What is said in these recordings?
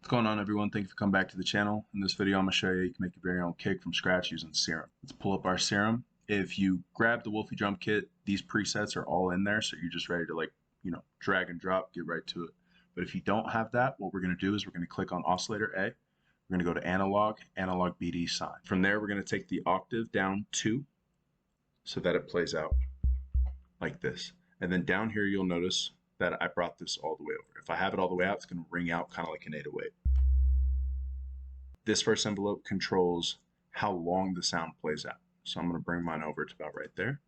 What's going on, everyone? Thank you for coming back to the channel. In this video, I'm going to show you you can make your very own kick from scratch using Serum. Let's pull up our Serum. If you grab the Wolfie Drum Kit, these presets are all in there, so you're just ready to drag and drop, get right to it. But if you don't have that, what we're going to do is we're going to click on Oscillator A. We're going to go to Analog, Analog BD Sine. From there, we're going to take the octave down 2 so that it plays out like this. And then down here, you'll notice that I brought this all the way over. If I have it all the way out, it's going to ring out kind of like an 808. This first envelope controls how long the sound plays out. So I'm going to bring mine over to about right there.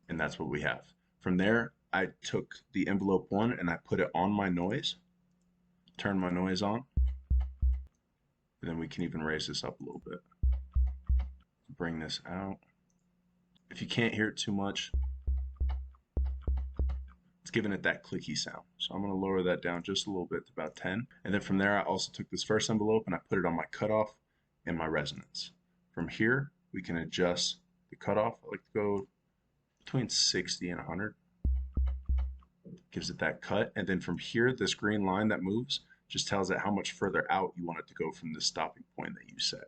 And that's what we have. From there, I took the envelope 1 and I put it on my noise, turn my noise on, and then we can even raise this up a little bit. Bring this out. If you can't hear it too much, it's giving it that clicky sound. So I'm going to lower that down just a little bit to about 10. And then from there, I also took this first envelope and I put it on my cutoff and my resonance. From here, we can adjust the cutoff. I like to go between 60 and 100. Gives it that cut. And then from here, this green line that moves just tells it how much further out you want it to go from the stopping point that you set.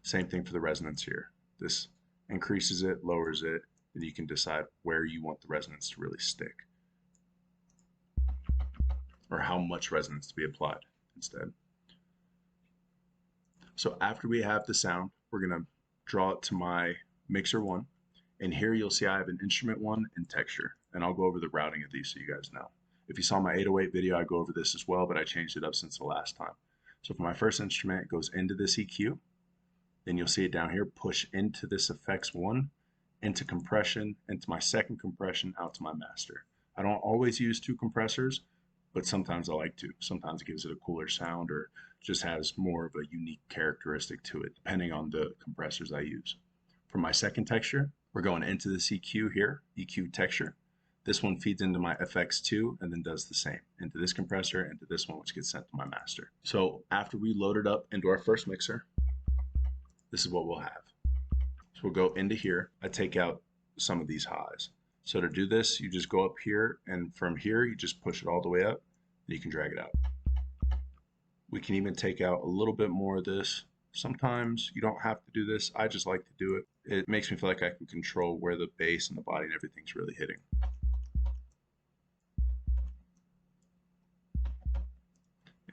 Same thing for the resonance here. This increases it, lowers it, and you can decide where you want the resonance to really stick, or how much resonance to be applied instead. So after we have the sound, we're going to draw it to my mixer 1. And here you'll see I have an instrument 1 and texture. And I'll go over the routing of these so you guys know. If you saw my 808 video, I go over this as well, but I changed it up since the last time. So for my first instrument, it goes into this EQ. Then you'll see it down here, push into this effects 1, into compression, into my second compression, out to my master. I don't always use 2 compressors, but sometimes I like to. Sometimes it gives it a cooler sound or just has more of a unique characteristic to it, depending on the compressors I use. For my second texture, we're going into this EQ here, EQ texture. This one feeds into my FX2 and then does the same, into this compressor, into this one, which gets sent to my master. So after we load it up into our first mixer, this is what we'll have. So we'll go into here. I take out some of these highs. So to do this, you just go up here, and from here, you just push it all the way up, and you can drag it out. We can even take out a little bit more of this. Sometimes you don't have to do this. I just like to do it. It makes me feel like I can control where the bass and the body and everything's really hitting.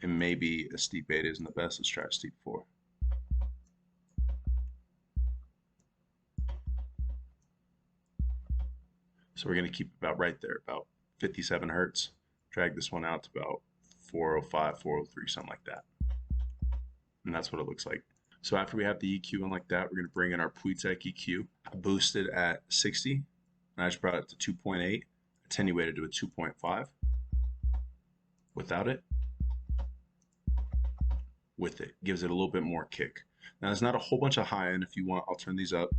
And maybe a steep 8 isn't the best. Let's try a steep 4. So we're going to keep about right there, about 57 hertz. Drag this one out to about 405, 403, something like that. And that's what it looks like. So after we have the EQ in like that, we're going to bring in our Puitek EQ. I boosted at 60, and I just brought it to 2.8, attenuated to a 2.5. Without it, with it. Gives it a little bit more kick. Now there's not a whole bunch of high end. If you want, I'll turn these up.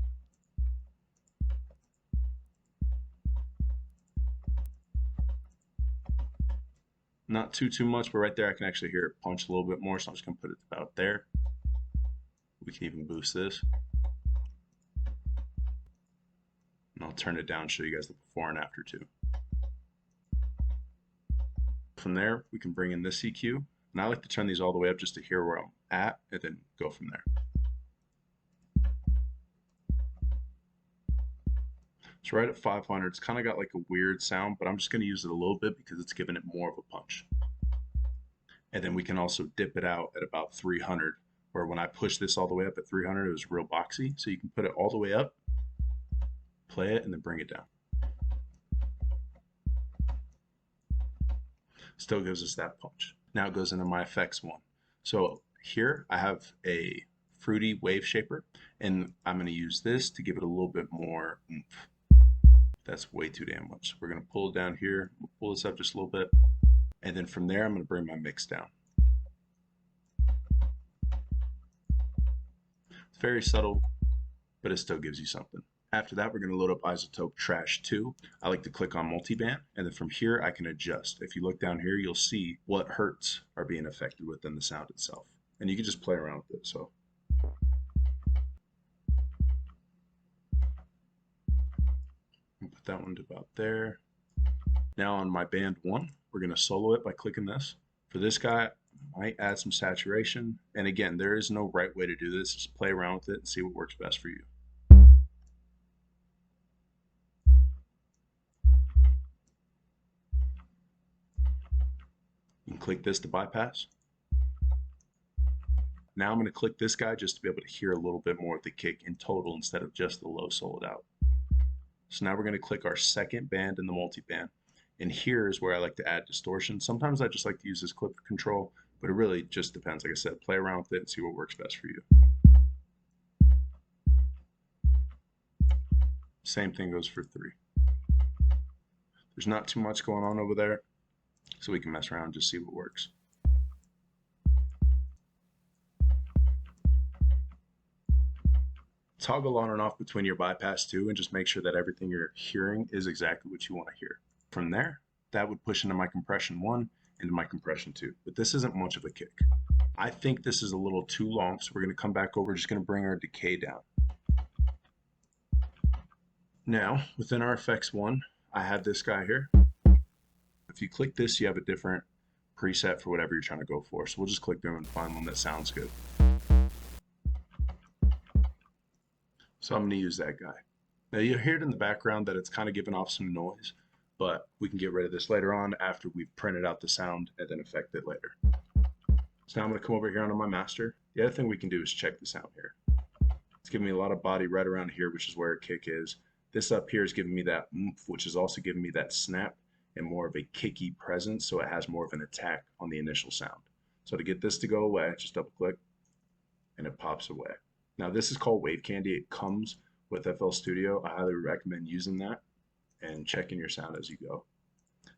Not too much, but right there I can actually hear it punch a little bit more, so I'm just going to put it about there. We can even boost this. And I'll turn it down and show you guys the before and after too. From there, we can bring in this EQ. And I like to turn these all the way up just to hear where I'm at, and then go from there. So right at 500, it's kind of got like a weird sound, but I'm just going to use it a little bit because it's giving it more of a punch. And then we can also dip it out at about 300, where when I push this all the way up at 300, it was real boxy. So you can put it all the way up, play it, and then bring it down. Still gives us that punch. Now it goes into my effects 1. So here I have a fruity wave shaper, and I'm going to use this to give it a little bit more oomph. That's way too damn much. We're going to pull it down here. We'll pull this up just a little bit. And then from there, I'm going to bring my mix down. It's very subtle, but it still gives you something. After that, we're going to load up Isotope Trash 2. I like to click on multiband, and then from here, I can adjust. If you look down here, you'll see what hertz are being affected within the sound itself. And you can just play around with it. So put that one to about there. Now on my band 1, we're going to solo it by clicking this. For this guy, I might add some saturation. And again, there is no right way to do this. Just play around with it and see what works best for you. You can click this to bypass. Now I'm going to click this guy just to be able to hear a little bit more of the kick in total instead of just the low soloed out. So now we're going to click our second band in the multi-band. And here is where I like to add distortion. Sometimes I just like to use this clip control, but it really just depends. Like I said, play around with it and see what works best for you. Same thing goes for 3. There's not too much going on over there, so we can mess around and just see what works. Toggle on and off between your bypass too, and just make sure that everything you're hearing is exactly what you want to hear. From there, that would push into my compression 1, into my compression 2, but this isn't much of a kick. I think this is a little too long, so we're going to come back over, just going to bring our decay down. Now, within our effects 1, I have this guy here. If you click this, you have a different preset for whatever you're trying to go for. So we'll just click through and find one that sounds good. So I'm going to use that guy. Now you'll hear it in the background that it's kind of giving off some noise, but we can get rid of this later on after we've printed out the sound and then affect it later. So now I'm going to come over here onto my master. The other thing we can do is check the sound here. It's giving me a lot of body right around here, which is where a kick is. This up here is giving me that oomph, which is also giving me that snap and more of a kicky presence, so it has more of an attack on the initial sound. So to get this to go away, just double click and it pops away. Now this is called Wave Candy. It comes with FL Studio. I highly recommend using that and checking your sound as you go.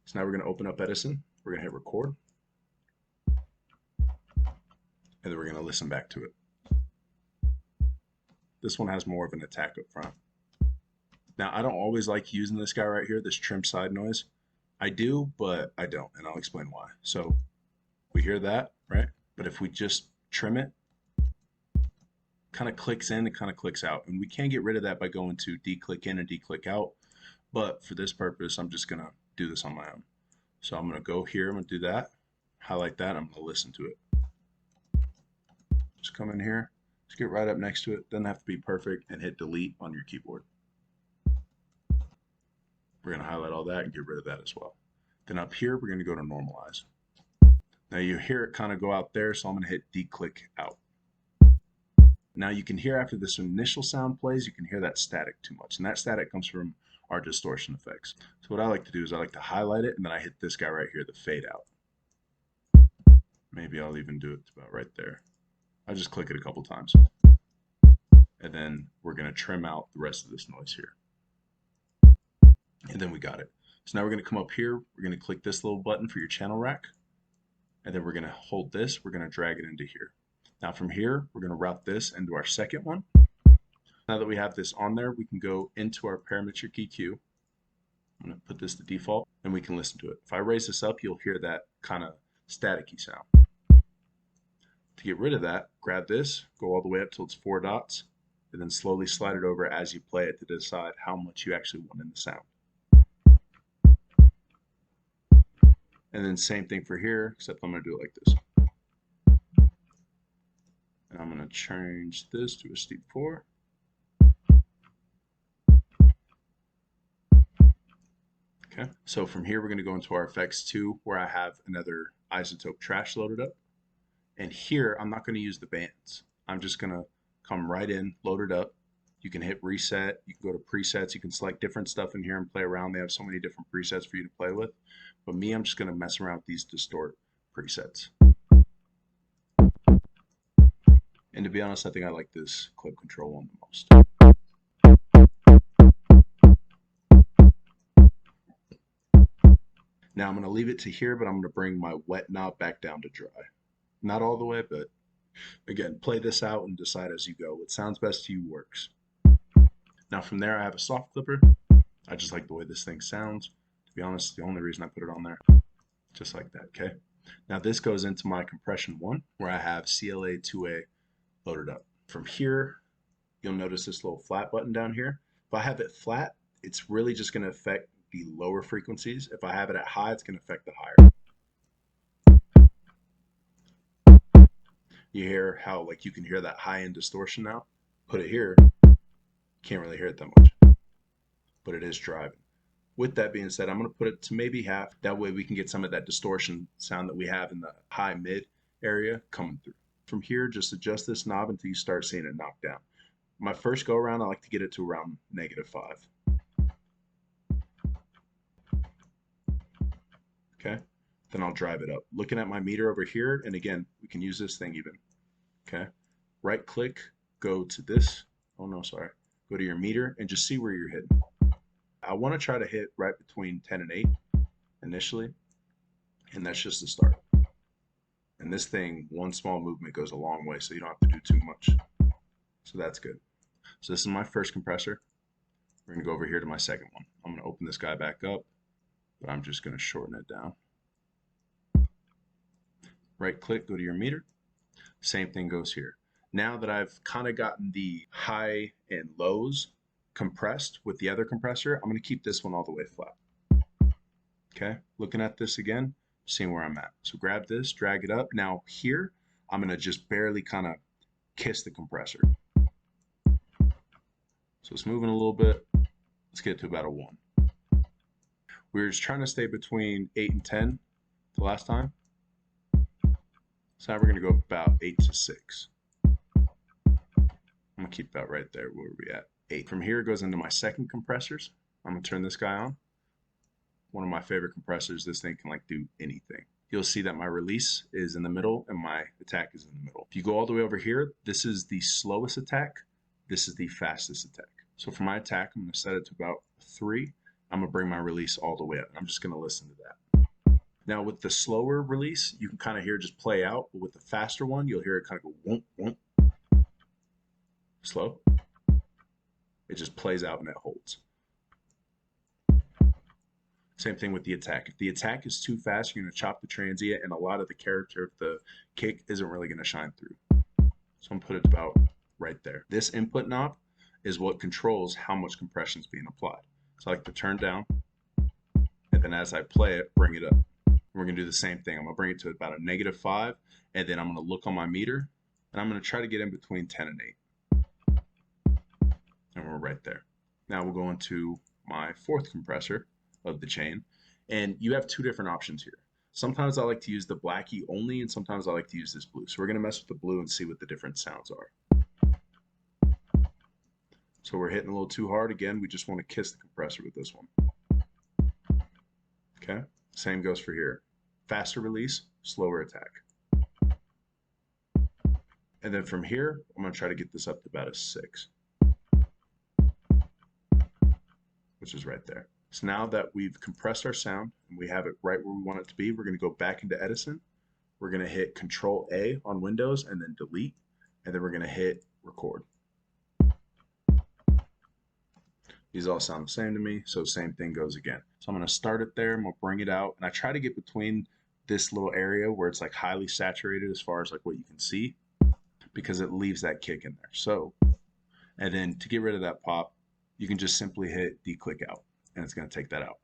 So now we're going to open up Edison. We're going to hit record. And then we're going to listen back to it. This one has more of an attack up front. Now I don't always like using this guy right here, this trim side noise. I do, but I don't, and I'll explain why. So we hear that, right? But if we just trim it, kind of clicks in and kind of clicks out. And we can get rid of that by going to declick in and declick out. But for this purpose, I'm just going to do this on my own. So I'm going to go here, I'm going to do that, highlight that, I'm going to listen to it. Just come in here, just get right up next to it. Doesn't have to be perfect, and hit delete on your keyboard. We're going to highlight all that and get rid of that as well. Then up here, we're going to go to normalize. Now you hear it kind of go out there, so I'm going to hit declick out. Now you can hear after this initial sound plays, you can hear that static too much. And that static comes from our distortion effects. So what I like to do is I like to highlight it, and then I hit this guy right here, the fade out. Maybe I'll even do it about right there. I'll just click it a couple times. And then we're going to trim out the rest of this noise here. And then we got it. So now we're going to come up here. We're going to click this little button for your channel rack. And then we're going to hold this. We're going to drag it into here. Now from here, we're going to route this into our second one. Now that we have this on there, we can go into our parametric EQ. I'm going to put this to default, and we can listen to it. If I raise this up, you'll hear that kind of staticky sound. To get rid of that, grab this, go all the way up till it's 4 dots, and then slowly slide it over as you play it to decide how much you actually want in the sound. And then same thing for here, except I'm going to do it like this. And I'm going to change this to a steep 4. Okay, so from here we're going to go into our effects 2, where I have another isotope trash loaded up. And here I'm not going to use the bands. I'm just going to come right in, load it up. You can hit reset, you can go to presets, you can select different stuff in here and play around. They have so many different presets for you to play with. But me, I'm just going to mess around with these distort presets. And to be honest, I think I like this clip control one the most. Now I'm going to leave it to here, but I'm going to bring my wet knob back down to dry. Not all the way, but again, play this out and decide as you go. What sounds best to you works. Now from there, I have a soft clipper. I just like the way this thing sounds. To be honest, the only reason I put it on there, just like that, okay? Now this goes into my compression 1, where I have CLA 2A loaded up. From here, you'll notice this little flat button down here. If I have it flat, it's really just going to affect the lower frequencies. If I have it at high, it's going to affect the higher. You hear how like you can hear that high end distortion now? Put it here, can't really hear it that much, but it is driving. With that being said, I'm going to put it to maybe half. That way we can get some of that distortion sound that we have in the high mid area coming through. From here, just adjust this knob until you start seeing it knock down. My first go around, I like to get it to around -5. Okay, then I'll drive it up. Looking at my meter over here, and again, we can use this thing even. Okay, right click, go to this. Oh no, sorry. Go to your meter and just see where you're hitting. I want to try to hit right between 10 and 8 initially, and that's just the start. And this thing, one small movement goes a long way, so you don't have to do too much. So that's good. So this is my first compressor. We're going to go over here to my second one. I'm going to open this guy back up, but I'm just going to shorten it down. Right click, go to your meter. Same thing goes here. Now that I've kind of gotten the high and lows compressed with the other compressor, I'm going to keep this one all the way flat. Okay, looking at this again, seeing where I'm at. So grab this, drag it up. Now here, I'm going to just barely kind of kiss the compressor. So it's moving a little bit. Let's get to about a 1. We were just trying to stay between 8 and 10 the last time. So now we're going to go about 8 to 6. I'm going to keep that right there. Where are we at? 8. From here it goes into my second compressors. I'm going to turn this guy on. One of my favorite compressors. This thing can like do anything. You'll see that my release is in the middle and my attack is in the middle. If you go all the way over here, this is the slowest attack. This is the fastest attack. So for my attack, I'm going to set it to about 3. I'm going to bring my release all the way up. I'm just going to listen to that. Now with the slower release, you can kind of hear it just play out. But with the faster one, you'll hear it kind of go whoomp, whoomp. Slow. It just plays out and it holds. Same thing with the attack. If the attack is too fast, you're going to chop the transient, and a lot of the character of the kick isn't really going to shine through. So I'm going to put it about right there. This input knob is what controls how much compression is being applied. So I like to turn down, and then as I play it, bring it up. And we're going to do the same thing. I'm going to bring it to about a -5, and then I'm going to look on my meter, and I'm going to try to get in between 10 and 8. And we're right there. Now we'll go into my fourth compressor of the chain, and you have 2 different options here. Sometimes I like to use the blackie only, and sometimes I like to use this blue. So we're going to mess with the blue and see what the different sounds are. So we're hitting a little too hard. Again, we just want to kiss the compressor with this one. Okay, same goes for here. Faster release, slower attack. And then from here, I'm going to try to get this up to about a 6, which is right there. So now that we've compressed our sound and we have it right where we want it to be, we're going to go back into Edison. We're going to hit Control A on Windows and then delete, and then we're going to hit record. These all sound the same to me, so same thing goes again. So I'm going to start it there, I'm going to bring it out, and I try to get between this little area where it's like highly saturated as far as like what you can see, because it leaves that kick in there. So, and then to get rid of that pop, you can just simply hit D-click out, and it's going to take that out.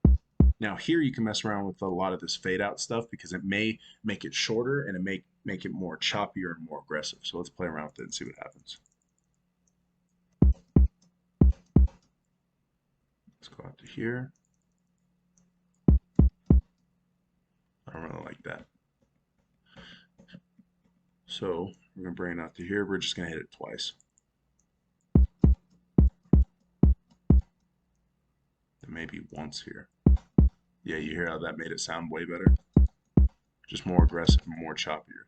Now here you can mess around with a lot of this fade out stuff because it may make it shorter and it may make it more choppier and more aggressive. So let's play around with it and see what happens. Let's go out to here. I don't really like that. So we're going to bring it out to here. We're just going to hit it twice. Then maybe once here. Yeah, you hear how that made it sound way better? Just more aggressive and more choppier.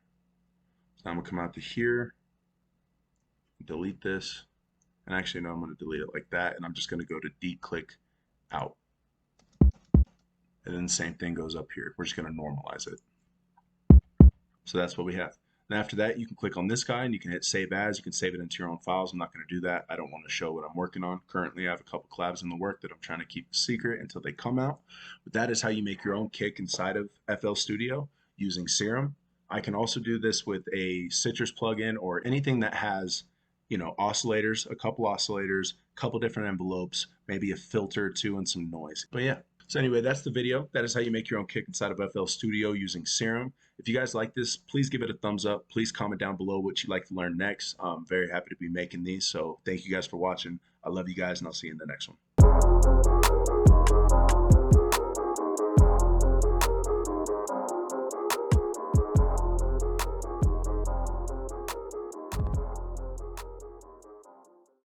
So I'm going to come out to here, delete this, and actually no, I'm going to delete it like that, and I'm just going to go to D-click out. And then the same thing goes up here. We're just going to normalize it. So that's what we have. And after that, you can click on this guy and you can hit save as. You can save it into your own files. I'm not going to do that. I don't want to show what I'm working on. Currently, I have a couple collabs in the work that I'm trying to keep a secret until they come out. But that is how you make your own kick inside of FL Studio using Serum. I can also do this with a Citrus plugin or anything that has, you know, oscillators, a couple different envelopes, maybe a filter or two and some noise. But yeah. So anyway, that's the video. That is how you make your own kick inside of FL Studio using Serum. If you guys like this, please give it a thumbs up. Please comment down below what you'd like to learn next. I'm very happy to be making these. So thank you guys for watching. I love you guys, and I'll see you in the next one.